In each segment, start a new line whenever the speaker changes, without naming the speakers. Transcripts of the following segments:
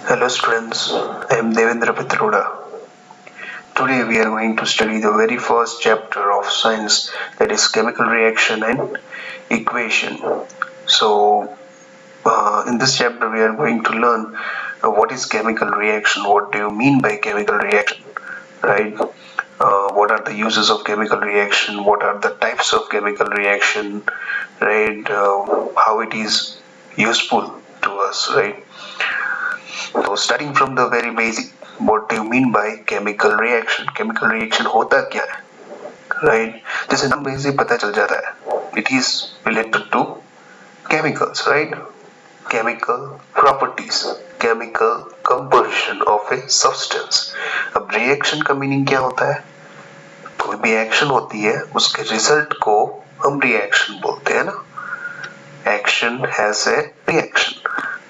Hello students, I am Devendra Pitroda. Today we are going to study the very first chapter of science, that is chemical reaction and equation. In this chapter we are going to learn what is chemical reaction, what do you mean by chemical reaction, right? What are the uses of chemical reaction, what are the types of chemical reaction, right? How it is useful to us, right? तो starting from the very basic, what do you mean by chemical reaction? Chemical reaction होता क्या है, right? जैसे नाम में से पता चल जाता है, it is related to chemicals, right? Chemical properties, chemical composition of a substance. अब reaction का meaning क्या होता है? कोई भी एक्शन होती है उसके रिजल्ट को हम रिएक्शन बोलते हैं ना. एक्शन हैज ए रिएक्शन,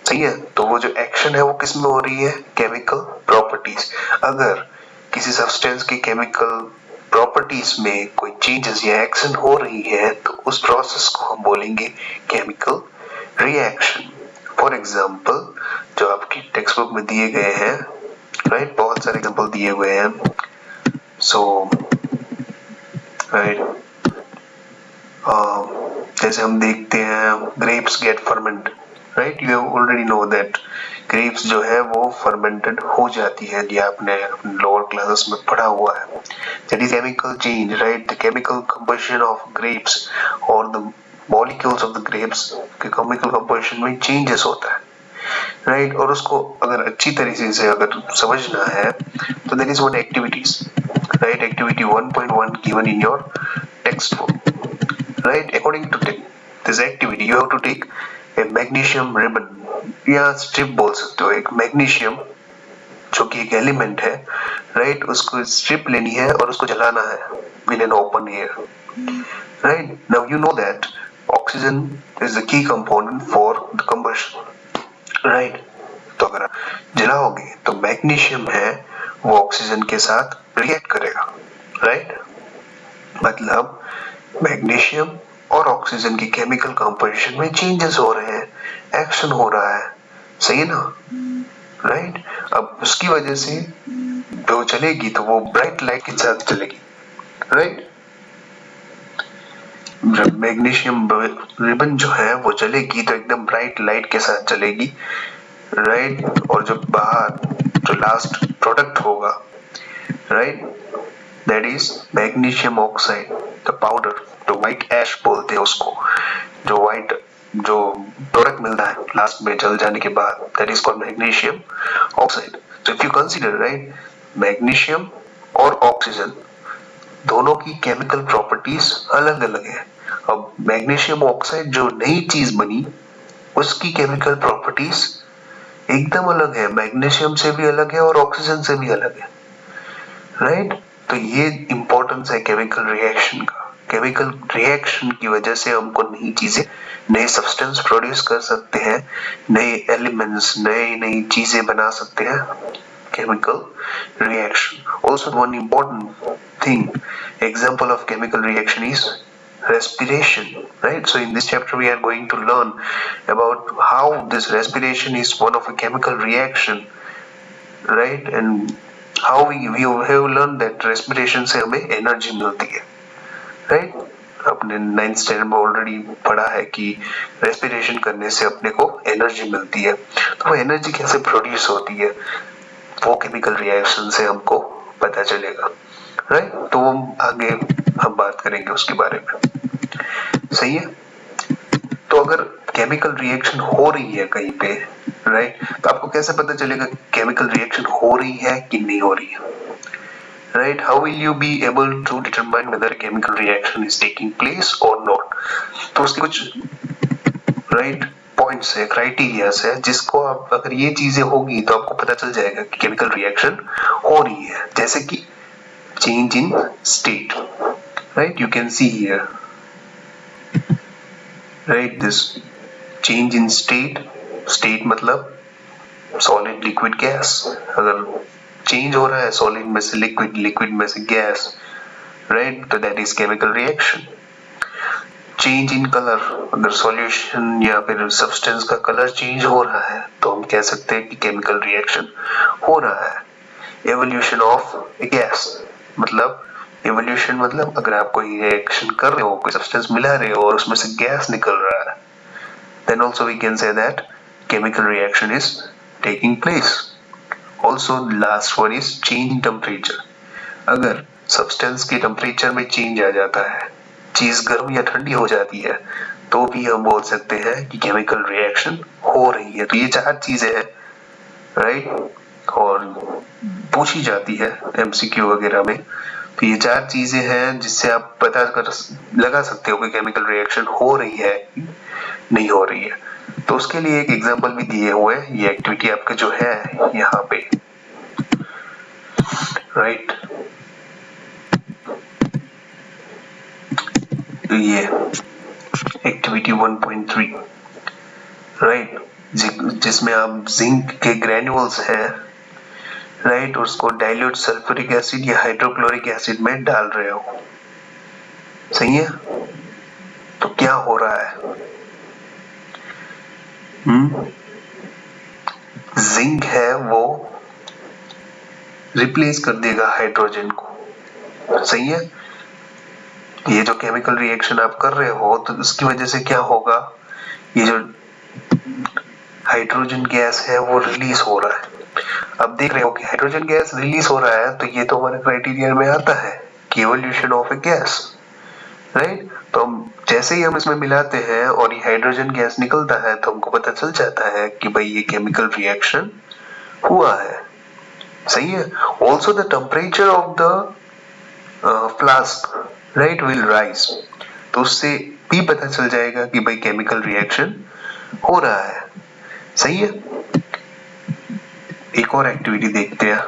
सही है. तो वो जो एक्शन है वो किस में हो रही है? Chemical properties. अगर किसी सब्सटेंस की केमिकल प्रॉपर्टीज में कोई चेंजेस या एक्शन हो रही है तो उस प्रोसेस को हम बोलेंगे केमिकल रिएक्शन. फॉर एग्जांपल जो आपकी टेक्स्ट बुक में दिए गए हैं, राइट, बहुत सारे एग्जांपल दिए हुए हैं. सो राइट, जैसे हम देखते हैं grapes get fermented, right. You already know that grapes जो है वो फर्मेंटेड हो जाती है, ये आपने लोअर क्लासेस में पढ़ा हुआ है. That is chemical change, right. The chemical composition of grapes और the molecules of the grapes के केमिकल कंपोजिशन में चेंजेस होता है, राइट. और उसको अगर अच्छी तरीके से अगर समझना है तो that is one activities, right. Activity 1.1 given in your text book, right. According to this activity you have to take a magnesium ribbon या strip बोल सकते हो. एक मैग्नीशियम जो कि एक एलिमेंट है, राइट, उसको स्ट्रिप लेनी है और उसको जलाना है in an open air, right. Now you know that oxygen is the key component for the combustion, right. तो अगर आप जलाओगे तो मैग्नीशियम है वो ऑक्सीजन के साथ रिएक्ट करेगा, राइट. मतलब मैग्नीशियम और ऑक्सीजन की केमिकल कंपोजिशन में चेंजेस हो रहे हैं, एक्शन हो रहा है, सही है ना, राइट. अब उसकी वजह से जो चलेगी तो वो ब्राइट लाइट के साथ चलेगी, राइट. मैग्नीशियम रिबन जो है वो चलेगी तो एकदम ब्राइट लाइट के साथ चलेगी, राइट. और जो बाहर जो लास्ट प्रोडक्ट होगा, right, that is magnesium oxide, the powder, जो व्हाइट ऐश बोलते हैं उसको, जो व्हाइट जो प्रोडक्ट मिलता है लास्ट में जल जाने के बाद, that is called magnesium oxide. So if you consider, right, magnesium और ऑक्सीजन दोनों की केमिकल प्रॉपर्टीज अलग अलग है. अब मैग्नीशियम ऑक्साइड जो नई चीज बनी उसकी केमिकल प्रॉपर्टीज एकदम अलग है, मैग्नीशियम से भी अलग है और ऑक्सीजन से भी अलग है, राइट. तो ये इंपॉर्टेंस है केमिकल रिएक्शन का. केमिकल रिएक्शन की वजह से हमको नई चीजें, नए सब्सटेंस प्रोड्यूस कर सकते हैं, नए एलिमेंट्स, नई चीजें बना सकते हैं. chemical reaction. Also one important thing, example of chemical reaction is respiration, right. So in this chapter we are going to learn about how this respiration is one of a chemical reaction, right. And how we have learned that respiration से हमें energy मिलती है, right. अपने 9th standard में already पढ़ा है कि respiration करने से अपने को एनर्जी मिलती है. तो वो एनर्जी कैसे प्रोड्यूस होती है वो केमिकल रिएक्शन से हमको पता चलेगा, राइट. तो वो आगे हम बात करेंगे उसके बारे में, सही है. तो अगर केमिकल रिएक्शन हो रही है कहीं पे, राइट, तो आपको कैसे पता चलेगा केमिकल रिएक्शन हो रही है कि नहीं हो रही है, right. How will you be able to determine whether a chemical reaction is taking place or not? तो उसके कुछ right points है, criteria है, जिसको आप अगर ये चीजें होगी तो आपको पता चल जाएगा कि chemical reaction हो रही है. जैसे कि change in state, right. You can see here, right, this change in state. State मतलब solid, liquid, gas. अगर चेंज हो रहा है सॉलिड में से लिक्विड, लिक्विड में से गैस, राइट, तो that is chemical reaction. Change in colour, अगर सॉल्यूशन या फिर सब्सटेंस का कलर चेंज हो रहा है तो हम कह सकते हैं कि केमिकल रिएक्शन हो रहा है। एवोल्यूशन ऑफ गैस, मतलब एवोल्यूशन मतलब अगर आप कोई रिएक्शन कर रहे हो, कोई सब्सटेंस मिला रहे हो और उसमें से गैस निकल रहा है, then also we can say that chemical reaction is taking place. Also last one is change in temperature. अगर सब्सटेंस के टेम्परेचर में चेंज आ जाता है, चीज गर्म या ठंडी हो जाती है, तो भी हम बोल सकते हैं कि केमिकल रिएक्शन हो रही है। तो ये चार चीजें हैं, राइट, और पूछी जाती है एमसीक्यू वगैरह में। तो ये चार चीजें हैं जिससे आप पता कर लगा सकते हो कि केमिकल रिएक्शन हो रही है नहीं हो रही है। तो उसके लिए एक एग्जांपल भी दिए हुए हैं, ये एक्टिविटी आपके जो है यहाँ पे, राइट। तो ये एक्टिविटी 1.3, राइट, जिसमें आप जिंक के ग्रेन्यूल्स हैं, राइट, उसको डाइल्यूट सल्फ्यूरिक एसिड या हाइड्रोक्लोरिक एसिड में डाल रहे हो, सही है। तो क्या हो रहा है, जिंक है वो रिप्लेस कर देगा हाइड्रोजन को, सही है। ये जो केमिकल रिएक्शन आप कर रहे हो तो उसकी वजह से क्या होगा, ये जो हाइड्रोजन गैस है वो रिलीज हो रहा है। अब देख रहे हो कि हाइड्रोजन गैस रिलीज हो रहा है, तो ये तो हमारे क्राइटेरिया में आता है कि evolution of A gas, right. तो हम जैसे ही हम इसमें मिलाते हैं और ये हाइड्रोजन गैस निकलता है तो हमको पता चल जाता है कि भाई ये केमिकल रिएक्शन हुआ है, सही है। Also the temperature of the flask, right, will rise, तो उससे भी पता चल जाएगा कि भाई केमिकल रिएक्शन हो रहा है, सही है। एक और एक्टिविटी देखते हैं,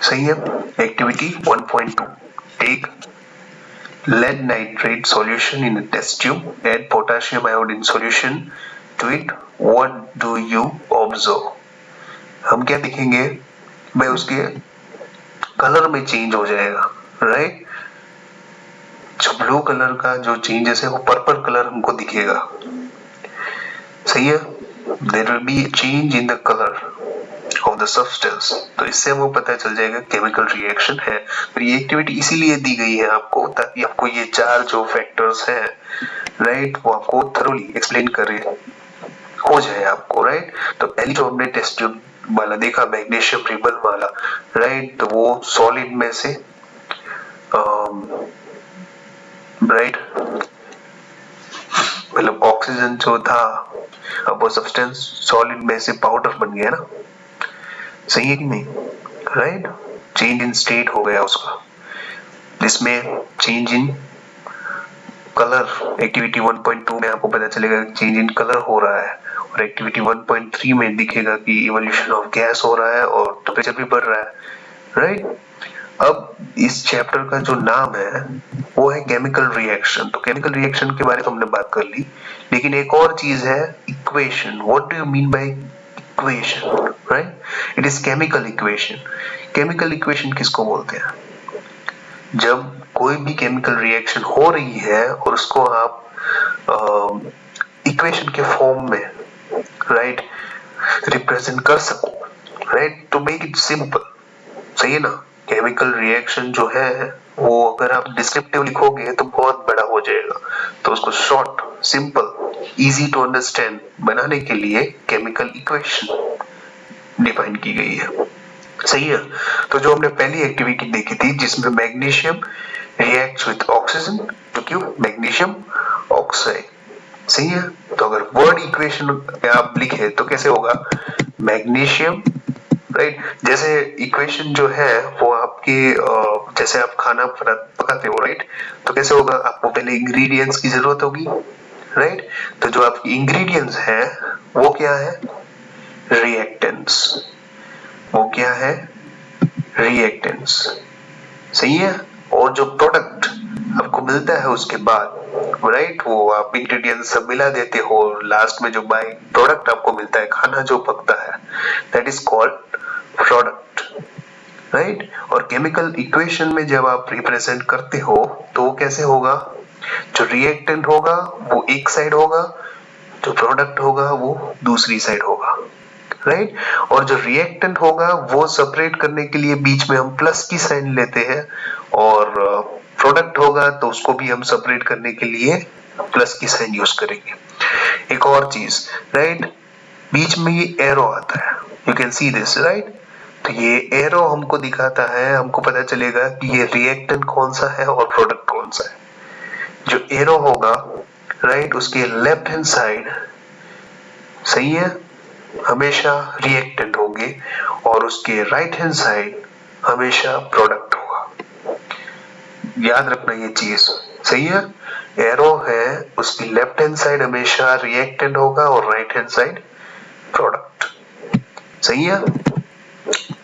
सही है। Activity 1.2, take lead nitrate solution in a test tube, add potassium iodine solution to it, what do you observe? हम क्या देखेंगे भाई, उसके कलर में चेंज हो जाएगा, राइट। जो ब्लू कलर का जो चेंजेस है वो पर्पल कलर हमको दिखेगा, सही है। There will be change in the colour of the substance, तो इससे हमको पता चल जाएगा केमिकल रिएक्शन है। तो ये एक्टिविटी इसीलिए दी गई है आपको, ताकि आपको ये चार जो फैक्टर्स हैं, राइट, वो आपको थरोली एक्सप्लेन करे हो जाए आपको, राइट। तो पहली जो हमने टेस्ट ट्यूब वाला देखा, मैग्नीशियम रिबन वाला, राइट, तो वो सॉलिड में से राइट, मतलब ऑक्सीजन जो था, अब वो सब्सटेंस सॉलिड में से पाउडर बन गया ना, सही है कि नहीं, राइट। चेंज इन स्टेट हो गया उसका, जिसमें चेंज इन कलर एक्टिविटी 1.2 में आपको पता चलेगा चेंज इन कलर हो रहा है, और एक्टिविटी 1.3 में दिखेगा कि इवोल्यूशन ऑफ गैस हो रहा है और टेम्परेचर भी बढ़ रहा है, राइट। अब इस चैप्टर का जो नाम है वो है केमिकल रिएक्शन। तो केमिकल रिएक्शन के बारे में हमने बात कर ली, लेकिन एक और चीज है equation. What do you mean by equation, right, it is chemical equation. Chemical equation किसको बोलते हैं, जब कोई भी केमिकल रिएक्शन हो रही है और उसको आप इक्वेशन के फॉर्म में, राइट, रिप्रेजेंट कर सको, right, to make it simple, सही है ना। केमिकल रिएक्शन जो है वो अगर आप डिस्क्रिप्टिव लिखोगे तो बहुत बड़ा हो जाएगा, तो उसको short, simple, easy to understand बनाने के लिए केमिकल इक्वेशन डिफाइन की गई है, सही है। तो जो हमने पहली एक्टिविटी देखी थी जिसमें magnesium reacts with oxygen to give magnesium oxide, सही है। तो अगर वर्ड इक्वेशन आप लिखे तो कैसे होगा, मैग्नीशियम, राइट, जैसे इक्वेशन जो है वो आपके जैसे आप खाना पकाते हो, राइट, तो कैसे होगा, आपको पहले इंग्रेडिएंट्स की जरूरत होगी, राइट। तो जो आपकी इंग्रेडिएंट्स है वो क्या है, रिएक्टेंट्स, वो क्या है, रिएक्टेंट्स, सही है। और जो प्रोडक्ट आपको मिलता है उसके बाद, राइट, वो आप इंग्रेडिएंट्स सब मिला देते हो, लास्ट में जो बाय प्रोडक्ट आपको मिलता है, खाना जो पकता है, that is called product, right. और केमिकल इक्वेशन में जब आप रिप्रेजेंट करते हो तो वो कैसे होगा, जो रिएक्टेंट होगा वो एक साइड होगा, जो प्रोडक्ट होगा वो दूसरी साइड होगा, राइट। और जो रिएक्टेंट होगा वो सेपरेट करने के लिए बीच में हम प्लस की साइन लेते हैं, और प्रोडक्ट होगा तो उसको भी हम सेपरेट करने के लिए प्लस की साइन यूज करेंगे। एक और चीज, राइट, बीच में ये एरो आता है, you can see this, right. तो ये एरो हमको दिखाता है, हमको पता चलेगा कि ये रिएक्टेंट कौन सा है और प्रोडक्ट कौन सा है। जो एरो होगा, राइट, उसके लेफ्ट हैंड साइड, सही है, हमेशा रिएक्टेंट होंगे, और उसके राइट हैंड साइड हमेशा प्रोडक्ट होगा। याद रखना ये चीज, सही है। एरो है, उसकी लेफ्ट हैंड साइड हमेशा रिएक्टेंट होगा और राइट हैंड साइड प्रोडक्ट, सही है,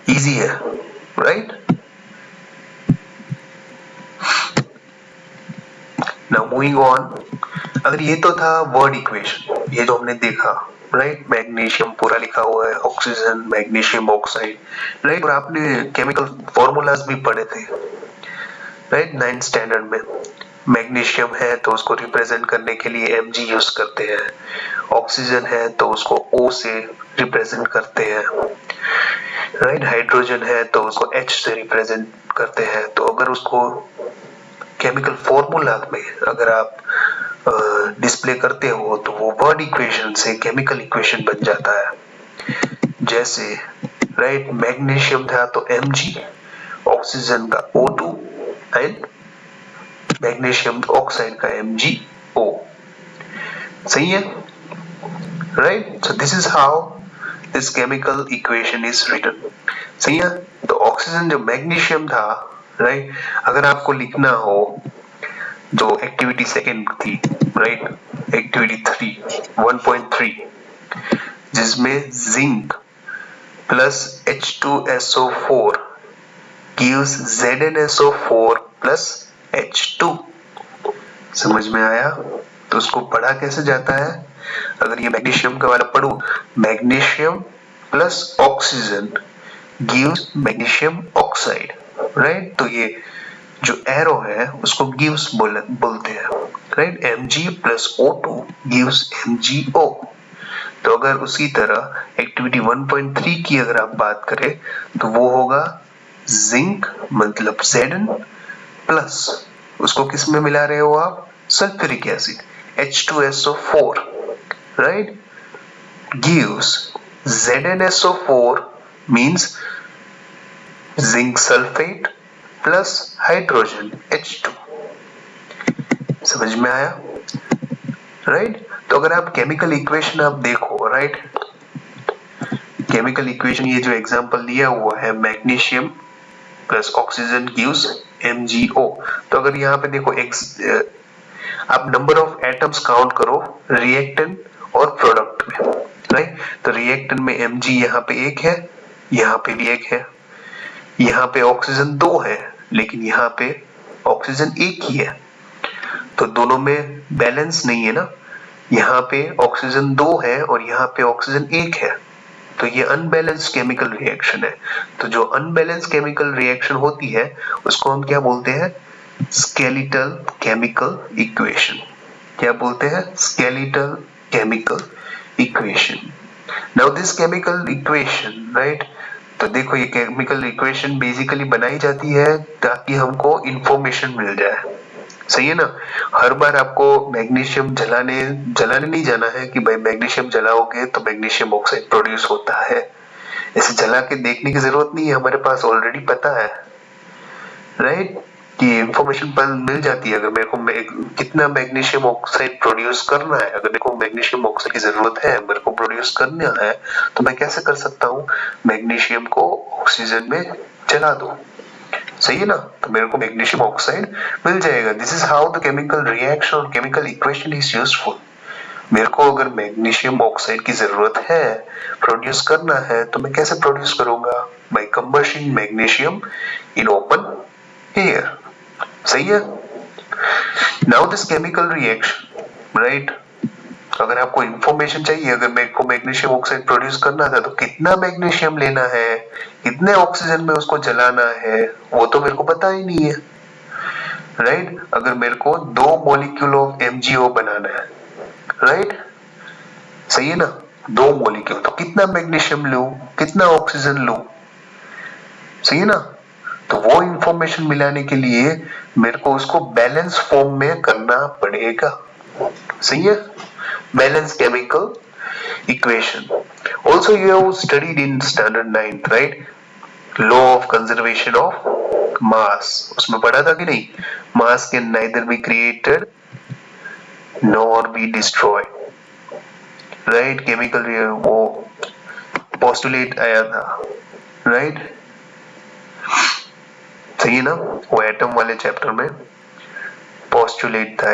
इजी है, राइट। नाउ मूविंग ऑन, अगर ये तो था वर्ड इक्वेशन, ये जो हमने देखा, राइट, मैग्नीशियम पूरा लिखा हुआ है, ऑक्सीजन, मैग्नीशियम ऑक्साइड, राइट। और आपने केमिकल फॉर्मूलाज भी पढ़े थे, राइट, 9th स्टैंडर्ड में। मैग्नीशियम है तो उसको रिप्रेजेंट करने के लिए Mg यूज करते हैं, ऑक्सीजन है तो उसको O से रिप्रेजेंट करते हैं, राइट, हाइड्रोजन है तो उसको H से रिप्रेजेंट करते हैं। तो अगर उसको केमिकल फॉर्मूला में अगर आप डिस्प्ले करते हो तो वो वर्ड इक्वेशन से केमिकल इक्वेशन बन जाता है। जैसे, राइट, मैग्नीशियम था तो Mg, ऑक्सीजन का O2 एंड मैग्नीशियम ऑक्साइड का MgO, सही है, right. So this is how this chemical equation is written, सही है। तो ऑक्सीजन जो मैग्नीशियम था, राइट, अगर आपको लिखना हो, जो एक्टिविटी सेकंड थी, राइट, एक्टिविटी 3 1.3, जिसमें zinc plus H2SO4 gives ZnSO4 plus H2, समझ में आया। तो उसको पढ़ा कैसे जाता है, अगर ये मैग्नीशियम का वाला पढ़ूं, magnesium plus oxygen gives magnesium oxide, right. तो ये जो एरो है उसको गिव्स बोलते हैं, right, Mg plus O2 gives MgO। तो अगर उसी तरह एक्टिविटी 1.3 की अगर आप बात करें तो वो होगा जिंक मतलब Zn प्लस, उसको किस में मिला रहे हो आप, sulphuric acid H2SO4, right, gives ZnSO4 means zinc sulfate plus hydrogen H2, समझ में आया, राइट। तो अगर आप केमिकल इक्वेशन आप देखो, राइट, केमिकल इक्वेशन ये जो एग्जांपल दिया हुआ है, magnesium plus oxygen gives MgO। तो अगर यहाँ पे देखो आप नंबर ऑफ एटम्स काउंट करो रिएक्टेंट और प्रोडक्ट में, राइट। तो रिएक्टेंट में Mg यहाँ पे एक है, यहाँ पे भी एक है, यहाँ पे ऑक्सीजन 2 है, लेकिन यहाँ पे ऑक्सीजन एक ही है, तो दोनों में बैलेंस नहीं है ना। यहाँ पे ऑक्सीजन 2 है और यहाँ पे ऑक्सीजन 1 है, तो ये अनबैलेंस्ड केमिकल रिएक्शन है। तो जो अनबैलेंस्ड केमिकल रिएक्शन होती है उसको हम क्या बोलते हैं, स्केलेटल केमिकल इक्वेशन। क्या बोलते हैं, skeletal chemical equation. Now this chemical equation, right, तो देखो ये केमिकल इक्वेशन बेसिकली बनाई जाती है ताकि हमको इंफॉर्मेशन मिल जाए, सही है ना। हर बार आपको मैग्नीशियम जलाने नहीं जाना है कि भाई मैग्नीशियम जलाओगे तो मैग्नीशियम ऑक्साइड प्रोड्यूस होता है, ऐसे जला के देखने की जरूरत नहीं है, हमारे पास ऑलरेडी पता है, राइट, कि इंफॉर्मेशन मिल जाती है। अगर मेरे को कितना मैग्नीशियम ऑक्साइड प्रोड्यूस करना है, अगर मेरे को मैग्नीशियम ऑक्साइड की जरूरत है, मेरे को प्रोड्यूस करना है, तो मैं कैसे कर सकता हूँ, मैग्नीशियम को ऑक्सीजन में जला दो, सही है ना, तो मेरे को मैग्नीशियम ऑक्साइड मिल जाएगा। This is how the chemical reaction और केमिकल इक्वेशन इज यूजफुल। मेरे को अगर मैग्नीशियम ऑक्साइड की जरूरत है, प्रोड्यूस करना है, तो मैं कैसे प्रोड्यूस करूंगा, by combustion magnesium in open air, सही है। Now this chemical reaction, right, अगर आपको इंफॉर्मेशन चाहिए, अगर मेरे को मैग्नीशियम ऑक्साइड प्रोड्यूस करना था तो कितना मैग्नीशियम लेना है, कितने ऑक्सीजन में उसको जलाना है, वो तो मेरे को पता ही नहीं है, राइट। अगर मेरे को 2 मॉलिक्यूल ऑफ MgO बनाना है, राइट, सही है ना, 2 मॉलिक्यूल, तो कितना मैग्नीशियम लूं, कितना ऑक्सीजन लूं, सही है ना। तो वो इंफॉर्मेशन मिलाने के लिए मेरे को उसको बैलेंस फॉर्म में करना पड़ेगा, सही है, balance chemical equation. Also you have studied in standard 9th, right, law of conservation of mass, उसमें पढ़ा था कि नहीं, मास can neither be created nor be destroyed, right, chemical वो पोस्टुलेट आया था, राइट, सही है ना, वो एटम वाले चैप्टर में पोस्टुलेट था,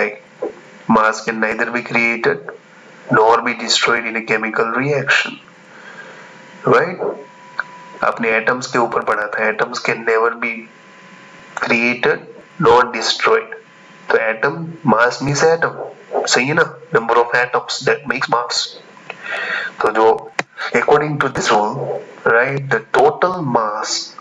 mass can neither be created nor be destroyed in a chemical reaction, right. आपने एटम्स के ऊपर पढ़ा था, atoms can never be created nor destroyed, तो एटम, मास मींस एटम, सही है ना, number of atoms that makes mass. तो जो according to this rule, right, the total mass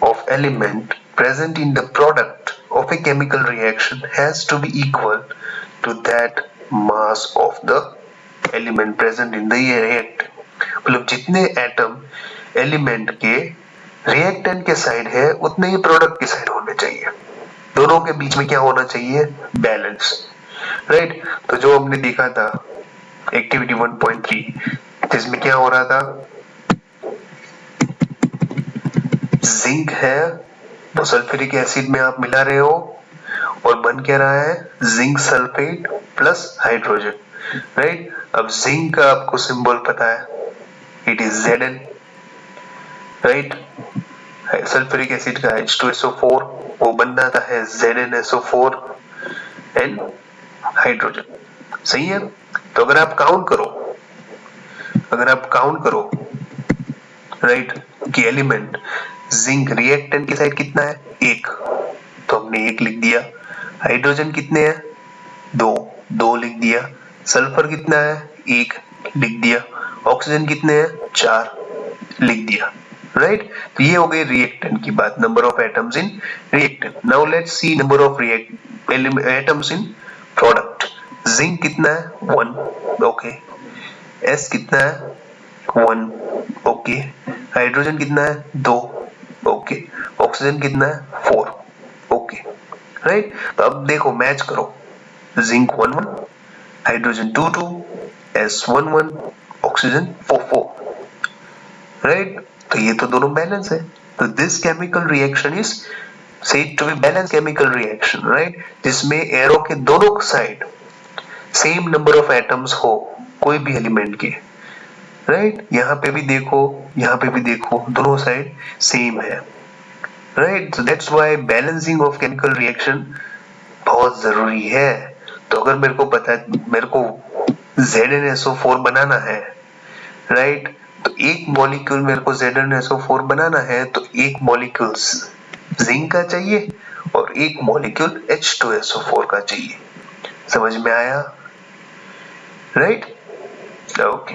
of element present in the product of a chemical reaction has to be equal to that mass of the element present in the reactant। मतलब जितने atom element के reactant के side है उतने ही product के side होने चाहिए, दोनों के बीच में क्या होना चाहिए, बैलेंस, राइट। तो जो हमने देखा था एक्टिविटी 1.3, जिसमें क्या हो रहा था, जिंक है तो सल्फ्यूरिक एसिड में आप मिला रहे हो और बन क्या रहा है, zinc sulphate plus hydrogen, right. अब जिंक का आपको सिंबल पता है, it is Zn, right. Sulphuric acid का H2SO4 वो बनना था है ZnSO4 एंड हाइड्रोजन, सही है। तो अगर आप काउंट करो, राइट, कि एलिमेंट जिंक रिएक्टेंट की साइड कितना है, 1, तो हमने 1 लिख दिया, हाइड्रोजन कितने हैं, 2 लिख दिया, सल्फर कितना है, 1 लिख दिया, ऑक्सीजन कितने हैं, 4 लिख दिया, राइट। तो ये हो गई रिएक्टेंट की बात, number of atoms in reactant. Now let's see number of atoms in product. Zinc कितना है, 1, ओके, S कितना है, 1, ओके, हाइड्रोजन कितना है, 2, ओके, ऑक्सीजन कितना है, 4, ओके, राइट। तो अब देखो मैच करो, zinc 1, hydrogen 2, S 1, oxygen 4, right. तो ये तो दोनों बैलेंस है, तो this chemical reaction is said to be balanced chemical reaction, right, जिसमें एरो के दोनों side same number of atoms हो कोई भी एलिमेंट के, राइट। यहाँ पे भी देखो दोनों साइड सेम है, right. So that's why balancing of chemical reaction बहुत जरूरी है। तो अगर मेरे को पता है मेरे को ZnSO4 बनाना है, राइट, तो एक मॉलिक्यूल मेरे को ZnSO4 बनाना है तो एक मॉलिक्यूल जिंक का चाहिए और एक मॉलिक्यूल H2SO4 का चाहिए, समझ में आया, राइट, ओके।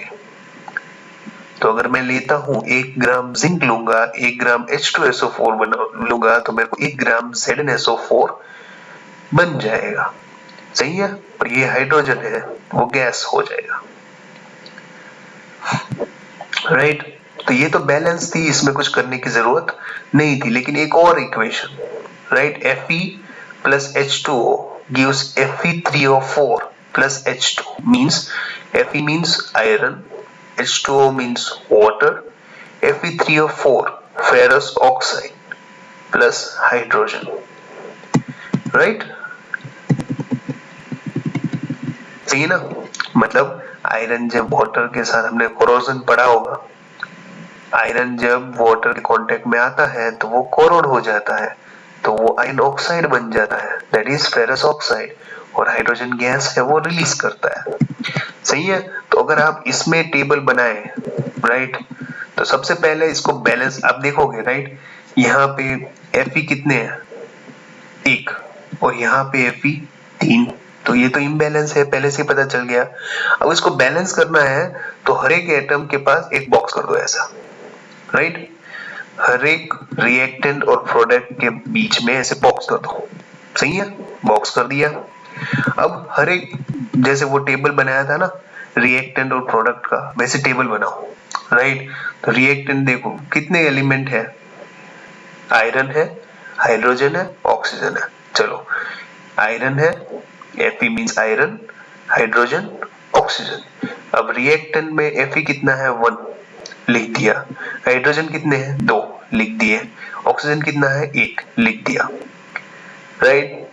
तो अगर मैं लेता हूं 1 ग्राम जिंक लूंगा, 1 ग्राम H2SO4 लूंगा, तो मेरे को 1 ग्राम ZnSO4 बन जाएगा, सही है। और ये हाइड्रोजन है वो गैस हो जाएगा, राइट। तो ये तो बैलेंस थी, इसमें कुछ करने की जरूरत नहीं थी। लेकिन एक और equation, right, Fe plus H2O gives Fe3O4 plus H2 means Fe means iron, H2O means water, Fe3O4 ferrous oxide plus hydrogen, right? सही है ना, मतलब आयरन जब वाटर के साथ, हमने कोरोजन पढ़ा होगा, आयरन जब वाटर के कांटेक्ट में आता है तो वो कोरोड हो जाता है, तो वो आयरन ऑक्साइड बन जाता है, दैट इज फेरस ऑक्साइड, और हाइड्रोजन गैस है वो रिलीज करता है, सही है। तो अगर आप इसमें टेबल बनाए, राइट, तो सबसे पहले इसको बैलेंस आप देखोगे, राइट, यहाँ पे Fe कितने हैं, 1, और यहाँ पे Fe 3, तो ये तो इम्बैलेंस है, पहले से पता चल गया। अब इसको बैलेंस करना है तो हर एक एटम के पास एक बॉक्स कर दो ऐसा, राइट। हर एक रिएक्टेंट और प्रोडक्ट के बीच में ऐसे बॉक्स कर दो, सही है, बॉक्स कर दिया। अब हर एक, जैसे वो टेबल बनाया था ना रिएक्टेंट और प्रोडक्ट का, वैसे टेबल बनाओ, राइट। तो रिएक्टेंट देखो कितने एलिमेंट है, आयरन है, हाइड्रोजन है, ऑक्सीजन है। चलो आयरन है, Fe means iron, hydrogen, oxygen. अब रिएक्टेंट में Fe कितना है 1 लिख दिया, हाइड्रोजन कितने हैं 2 लिख दिए, ऑक्सीजन कितना है 1 लिख दिया, राइट।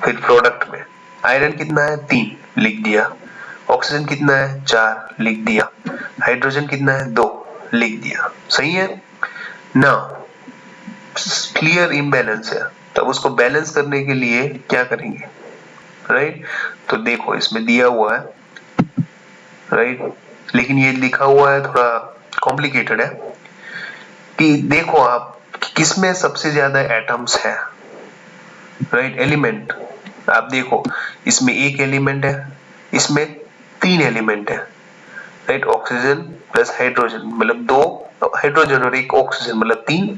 फिर प्रोडक्ट में आयरन कितना है 3 लिख दिया, ऑक्सीजन कितना है 4 लिख दिया, हाइड्रोजन कितना है 2 लिख दिया, सही है ना। क्लियर इम्बैलेंस है, तब उसको बैलेंस करने के लिए क्या करेंगे, राइट। तो देखो इसमें दिया हुआ है, राइट, लेकिन ये लिखा हुआ है थोड़ा कॉम्प्लिकेटेड है कि देखो आप किसमें सबसे ज्यादा एटम्स है, राइट, एलिमेंट। आप देखो इसमें एक एलिमेंट है, इसमें 3 एलिमेंट है, राइट। ऑक्सीजन प्लस हाइड्रोजन मतलब 2 हाइड्रोजन और 1 ऑक्सीजन मतलब 3।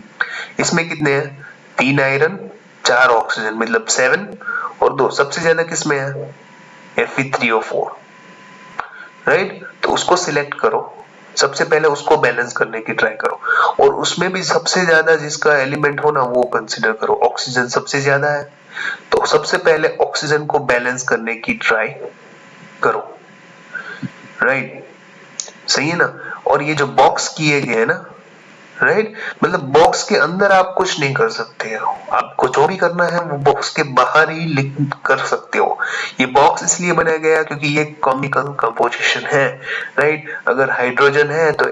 इसमें कितने हैं 3 आयरन 4 ऑक्सीजन मतलब 7 और 2 सबसे ज्यादा किसमें है Fe3O4, राइट। तो उसको सिलेक्ट करो, सबसे पहले उसको बैलेंस करने की ट्राई करो, और उसमें भी सबसे ज्यादा जिसका एलिमेंट हो ना वो कंसीडर करो। ऑक्सीजन सबसे ज्यादा है तो सबसे पहले ऑक्सीजन को बैलेंस करने की ट्राई करो, राइट, सही है ना। और ये जो बॉक्स किए गए हैं ना, राइट, मतलब बॉक्स के अंदर आप कुछ नहीं कर सकते हो, आपको जो भी करना है वो बॉक्स के बाहर ही लिख कर सकते हो। ये बॉक्स इसलिए बनाया गया क्योंकि ये केमिकल कंपोजिशन है, राइट। अगर हाइड्रोजन है तो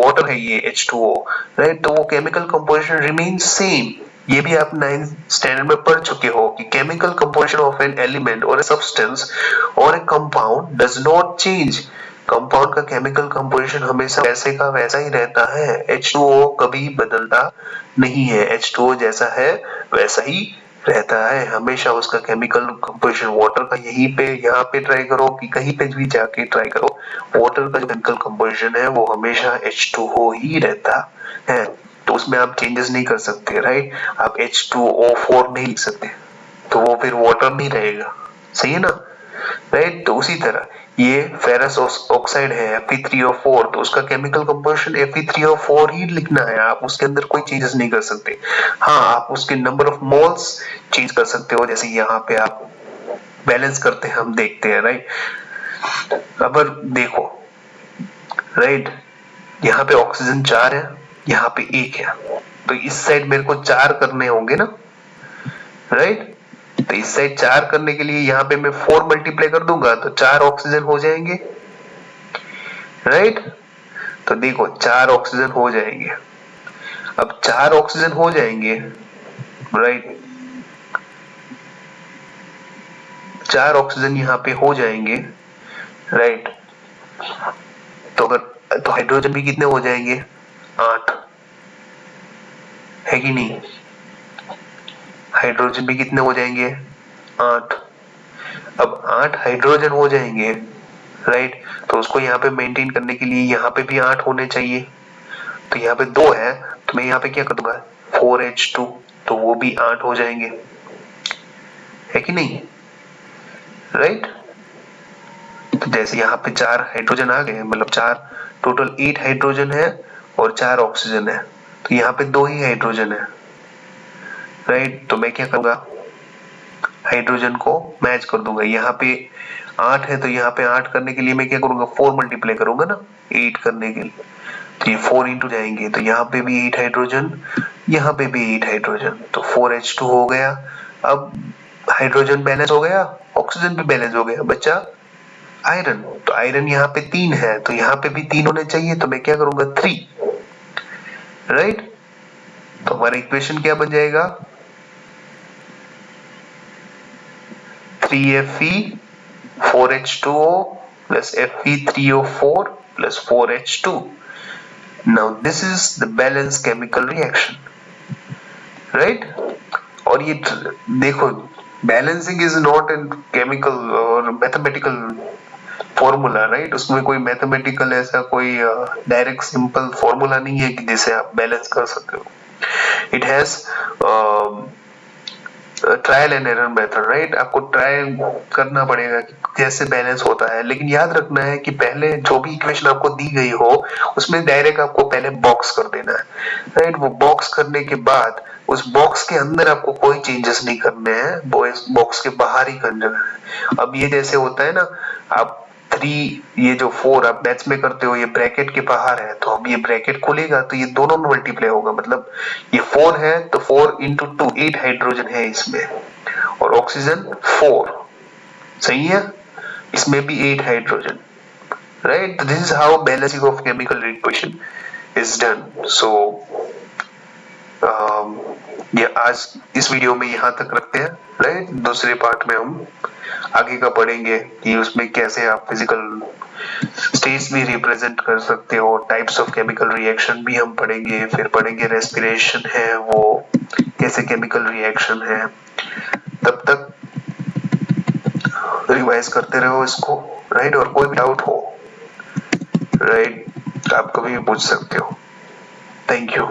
वाटर है ये H2O, राइट, तो वो केमिकल कंपोजिशन रिमेन सेम। ये भी आप 9th स्टैंडर्ड में पढ़ चुके हो कि chemical composition of an element और ए सब्सटेंस और ए compound does not change. Compound का केमिकल कंपोजिशन हमेशा वैसे का वैसा ही रहता है, H2O कभी बदलता नहीं है, H2O जैसा है वैसा ही रहता है हमेशा। उसका केमिकल कंपोजिशन वाटर का यहीं पे यहाँ पे ट्राई करो कि कहीं पे भी जाके ट्राई करो, वाटर का जो केमिकल कंपोजिशन है वो हमेशा H2O ही रहता है। तो उसमें आप चेंजेस नहीं कर सकते, राइट। आप H2O4 नहीं लिख सकते तो वो फिर वाटर नहीं रहेगा, सही है ना, राइट। तो उसी तरह ये फेरस ऑक्साइड है Fe3O4, तो उसका केमिकल कंपोजिशन Fe3O4 ही लिखना है, आप उसके अंदर कोई चेंजेस नहीं कर सकते। हाँ आप उसके नंबर ऑफ मोल्स चेंज कर सकते हो, जैसे यहाँ पे आप बैलेंस करते हैं हम देखते हैं, राइट। अब देखो, राइट, यहाँ पे ऑक्सीजन 4 है, यहाँ पे 1 है, तो इस साइड मेरे को 4 करने होंगे ना, राइट। तो इस साइड 4 करने के लिए यहाँ पे मैं 4 मल्टीप्लाई कर दूंगा तो 4 ऑक्सीजन हो जाएंगे, राइट। तो देखो 4 ऑक्सीजन हो जाएंगे। अब 4 ऑक्सीजन हो जाएंगे, राइट, 4 ऑक्सीजन यहाँ पे हो जाएंगे, राइट। तो अगर तो हाइड्रोजन भी कितने हो जाएंगे 8, है कि नहीं, हाइड्रोजन भी कितने हो जाएंगे 8। अब 8 हाइड्रोजन हो जाएंगे, राइट। तो उसको यहाँ पे मेंटेन करने के लिए यहाँ पे भी 8 होने चाहिए, तो यहाँ पे 2 है तो मैं यहाँ पे क्या कर दूंगा 4H2, तो वो भी 8 हो जाएंगे, है कि नहीं, राइट। तो जैसे यहाँ पे 4 हाइड्रोजन आ गए, मतलब 4 टोटल 8 हाइड्रोजन है और 4 ऑक्सीजन है, तो यहाँ पे 2 ही हाइड्रोजन है, राइट। तो मैं क्या करूंगा हाइड्रोजन को मैच कर दूंगा, यहाँ पे 8 है तो यहाँ पे 8 करने के लिए मैं क्या करूंगा 4 मल्टीप्लाई करूंगा ना 8 करने के लिए, तो ये 4 इंटू जाएंगे, तो यहाँ पे भी 8 हाइड्रोजन, यहाँ पे भी 8 हाइड्रोजन, तो 4H2 हो गया। अब हाइड्रोजन बैलेंस हो गया, ऑक्सीजन भी बैलेंस हो गया, बचा आयरन। तो आयरन यहाँ पे 3 है तो यहाँ पे भी 3 होने चाहिए, तो मैं क्या करूंगा 3, राइट। तो हमारा इक्वेशन क्या बन जाएगा 3Fe 4H2O plus Fe3O4 plus 4H2. Now this is the balanced chemical reaction, right? और ये देखो balancing is not an chemical और मैथमेटिकल फॉर्मूला, राइट। उसमें कोई मैथमेटिकल ऐसा कोई डायरेक्ट सिंपल फॉर्मूला नहीं है कि जिसे आप बैलेंस कर सकते हो। It has trial and error method, right. आपको ट्राई करना पड़ेगा कि कैसे बैलेंस होता है, लेकिन याद रखना है कि पहले जो भी इक्वेशन आपको दी गई हो उसमें डायरेक्ट आपको पहले बॉक्स कर देना है, राइट। वो बॉक्स करने के बाद उस बॉक्स के अंदर आपको कोई चेंजेस नहीं करने हैं, वो इस बॉक्स के बाहर ही करना है। अब ये जैसे होता है ना, आप 3, ये जो 4 आप मैथ्स में करते हो, ये ब्रैकेट के बाहर है, तो अब ये ब्रैकेट खुलेगा तो ये दोनों में मल्टीप्लाई होगा, मतलब ये 4 है तो 4 इंटू 2, 8 हाइड्रोजन है इसमें, और ऑक्सीजन 4, सही है, इसमें भी 8 hydrogen, right. This is how balancing of chemical reaction is done. So ये आज इस वीडियो में यहाँ तक रखते हैं, राइट। दूसरे पार्ट में हम आगे का पढ़ेंगे कि उसमें कैसे आप फिजिकल स्टेट्स भी रिप्रेजेंट कर सकते हो, टाइप्स ऑफ केमिकल रिएक्शन भी हम पढ़ेंगे, फिर पढ़ेंगे रेस्पिरेशन है वो कैसे केमिकल रिएक्शन है। तब तक रिवाइज करते रहो इसको, राइट। और कोई भी डाउट हो, राइट, आप कभी भी पूछ सकते हो। Thank you.